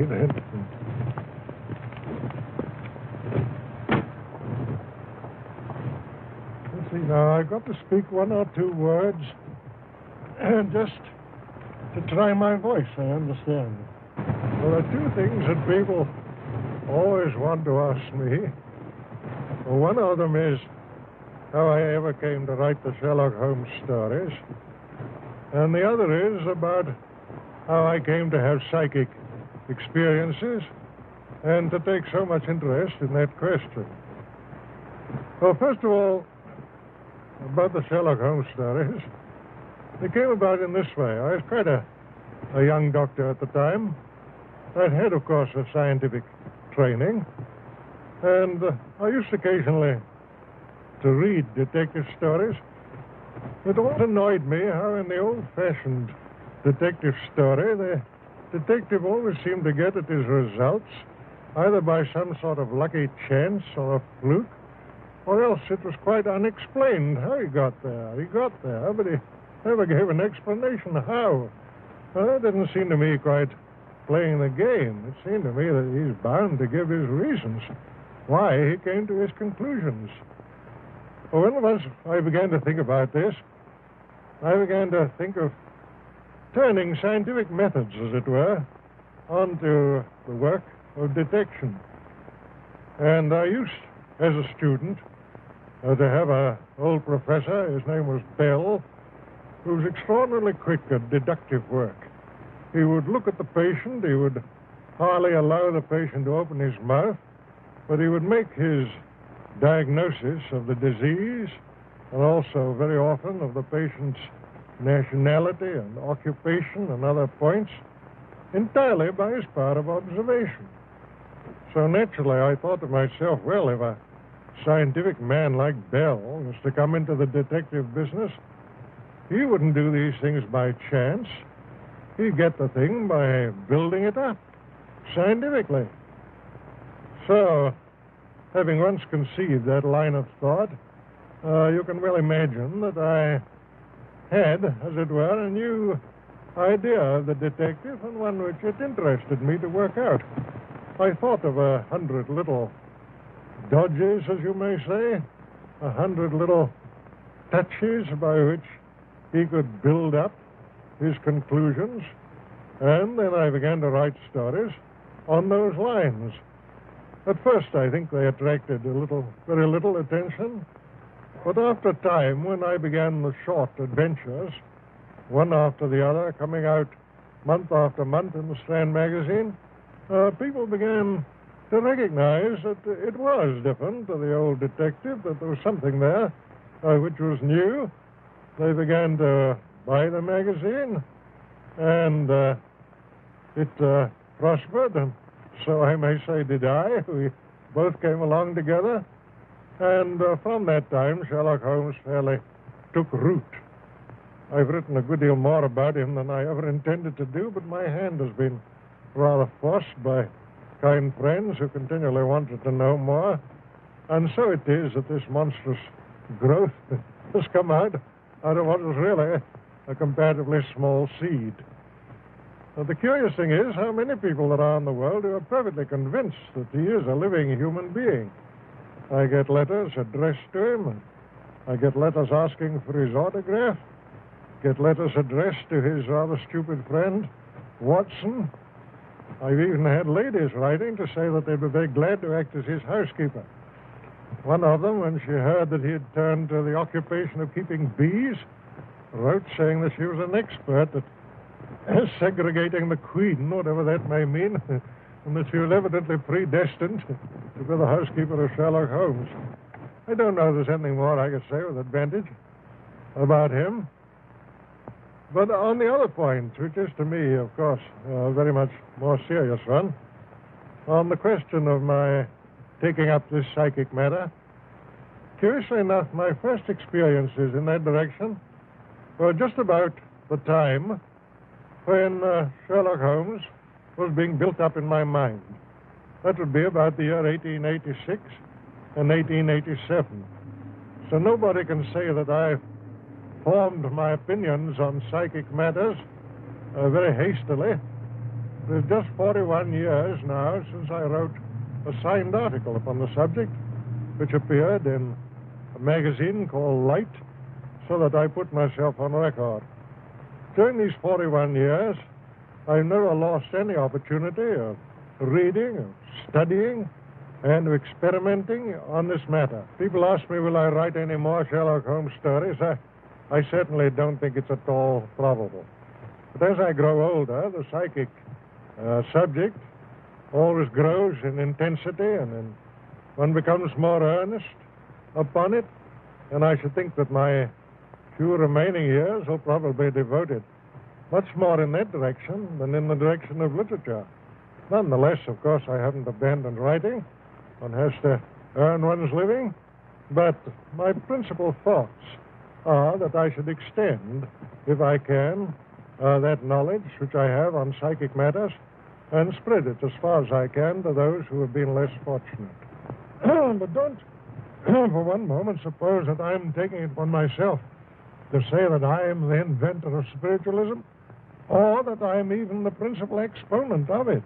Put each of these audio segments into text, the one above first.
Good instant. Let's see now, I've got to speak one or two words, and just to try my voice, I understand. Well, there are two things that people always want to ask me. Well, one of them is how I ever came to write the Sherlock Holmes stories, and the other is about how I came to have psychic experiences and to take so much interest in that question. Well, first of all, about the Sherlock Holmes stories, they came about in this way. I was quite a young doctor at the time. I'd had, of course, a scientific training, and I used occasionally to read detective stories. It always annoyed me how in the old-fashioned detective story, the detective always seemed to get at his results either by some sort of lucky chance or a fluke, or else it was quite unexplained how he got there. He got there, but he never gave an explanation how. Well, that didn't seem to me quite playing the game. It seemed to me that he's bound to give his reasons why he came to his conclusions. Well, once I began to think about this, I began to think of turning scientific methods, as it were, onto the work of detection. And I used, as a student, to have an old professor, his name was Bell, who was extraordinarily quick at deductive work. He would look at the patient, he would hardly allow the patient to open his mouth, but he would make his diagnosis of the disease and also very often of the patient's nationality and occupation and other points entirely by his power of observation. So naturally I thought to myself, well, if a scientific man like Bell was to come into the detective business, he wouldn't do these things by chance. He'd get the thing by building it up scientifically. So, having once conceived that line of thought, you can well imagine that I had, as it were, a new idea of the detective, and one which it interested me to work out. I thought of 100 little dodges, as you may say, 100 little touches by which he could build up his conclusions, and then I began to write stories on those lines. At first, I think they attracted very little attention, but after time, when I began the short adventures, one after the other, coming out month after month in the Strand magazine, people began to recognize that it was different to the old detective, that there was something there which was new. They began to buy the magazine, and it prospered, and so I may say did I. We both came along together, and from that time, Sherlock Holmes fairly took root. I've written a good deal more about him than I ever intended to do, but my hand has been rather forced by kind friends who continually wanted to know more, and so it is that this monstrous growth has come out of what was really a comparatively small seed. Now, the curious thing is how many people there are in the world who are perfectly convinced that he is a living human being. I get letters addressed to him, and I get letters asking for his autograph, get letters addressed to his rather stupid friend, Watson. I've even had ladies writing to say that they'd be very glad to act as his housekeeper. One of them, when she heard that he had turned to the occupation of keeping bees, wrote saying that she was an expert at segregating the queen, whatever that may mean, and that she was evidently predestined to be the housekeeper of Sherlock Holmes. I don't know if there's anything more I could say with advantage about him. But on the other point, which is to me, of course, a very much more serious one, on the question of my taking up this psychic matter, curiously enough, my first experiences in that direction were just about the time when Sherlock Holmes was being built up in my mind. That would be about the year 1886 and 1887. So nobody can say that I formed my opinions on psychic matters very hastily. There's just 41 years now since I wrote a signed article upon the subject, which appeared in a magazine called Light, so that I put myself on record. During these 41 years, I've never lost any opportunity of reading, of studying, and of experimenting on this matter. People ask me, will I write any more Sherlock Holmes stories? I certainly don't think it's at all probable. But as I grow older, the psychic subject always grows in intensity, and one becomes more earnest upon it, and I should think that my few remaining years will probably be devoted much more in that direction than in the direction of literature. Nonetheless, of course, I haven't abandoned writing. One has to earn one's living. But my principal thoughts are that I should extend, if I can, that knowledge which I have on psychic matters and spread it as far as I can to those who have been less fortunate. But don't for one moment suppose that I'm taking it upon myself to say that I am the inventor of spiritualism, or that I am even the principal exponent of it.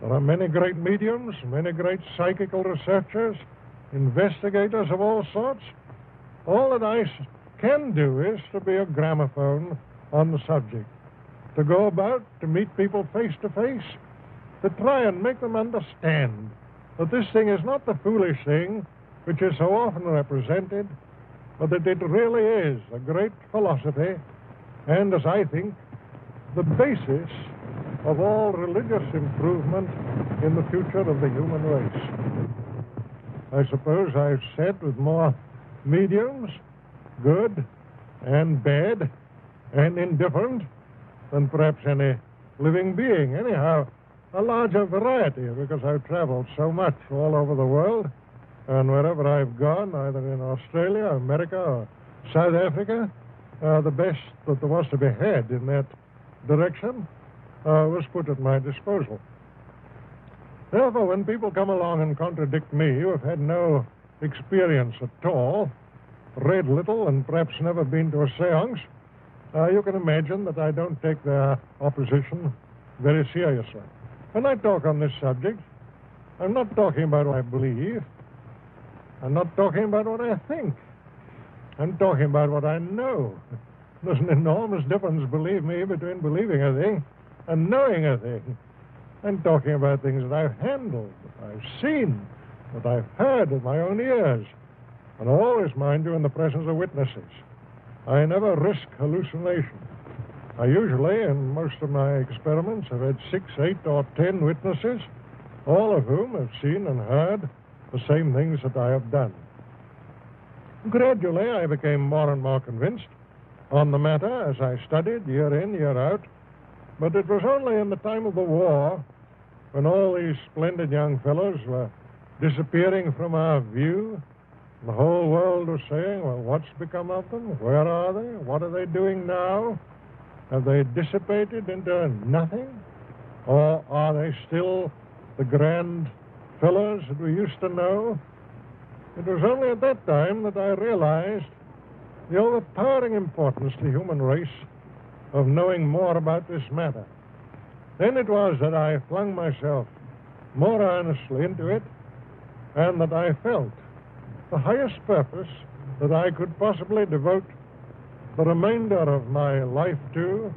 There are many great mediums, many great psychical researchers, investigators of all sorts. All that I can do is to be a gramophone on the subject, to go about, to meet people face to face, to try and make them understand that this thing is not the foolish thing which is so often represented, but that it really is a great philosophy, and, as I think, the basis of all religious improvement in the future of the human race. I suppose I've said with more mediums, good and bad and indifferent, than perhaps any living being. Anyhow, a larger variety, because I've traveled so much all over the world, and wherever I've gone, either in Australia, America, or South Africa, the best that there was to be had in that direction was put at my disposal. Therefore, when people come along and contradict me, who have had no experience at all, read little, and perhaps never been to a seance, you can imagine that I don't take their opposition very seriously. When I talk on this subject, I'm not talking about what I believe. I'm not talking about what I think. I'm talking about what I know. There's an enormous difference, believe me, between believing a thing and knowing a thing. I'm talking about things that I've handled, that I've seen, that I've heard with my own ears, and always, mind you, in the presence of witnesses. I never risk hallucination. I usually, in most of my experiments, have had 6, 8, or 10 witnesses, all of whom have seen and heard the same things that I have done. Gradually, I became more and more convinced on the matter as I studied year in, year out, but it was only in the time of the war, when all these splendid young fellows were disappearing from our view, the whole world was saying, well, what's become of them? Where are they? What are they doing now? Have they dissipated into nothing? Or are they still the grand fellows that we used to know? It was only at that time that I realized the overpowering importance to the human race of knowing more about this matter. Then it was that I flung myself more earnestly into it, and that I felt the highest purpose that I could possibly devote the remainder of my life to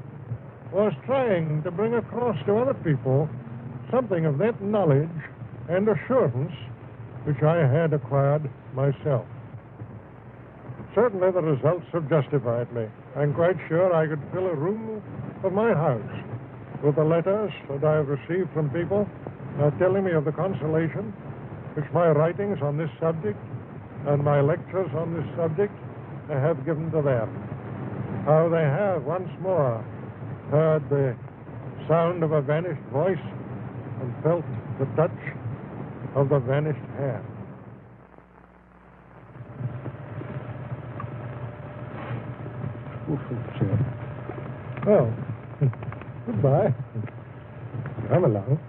was trying to bring across to other people something of that knowledge and assurance which I had acquired myself. Certainly the results have justified me. I'm quite sure I could fill a room of my house with the letters that I have received from people telling me of the consolation which my writings on this subject and my lectures on this subject have given to them. How they have once more heard the sound of a vanished voice and felt the touch of the vanished hand. Well, goodbye. Come along.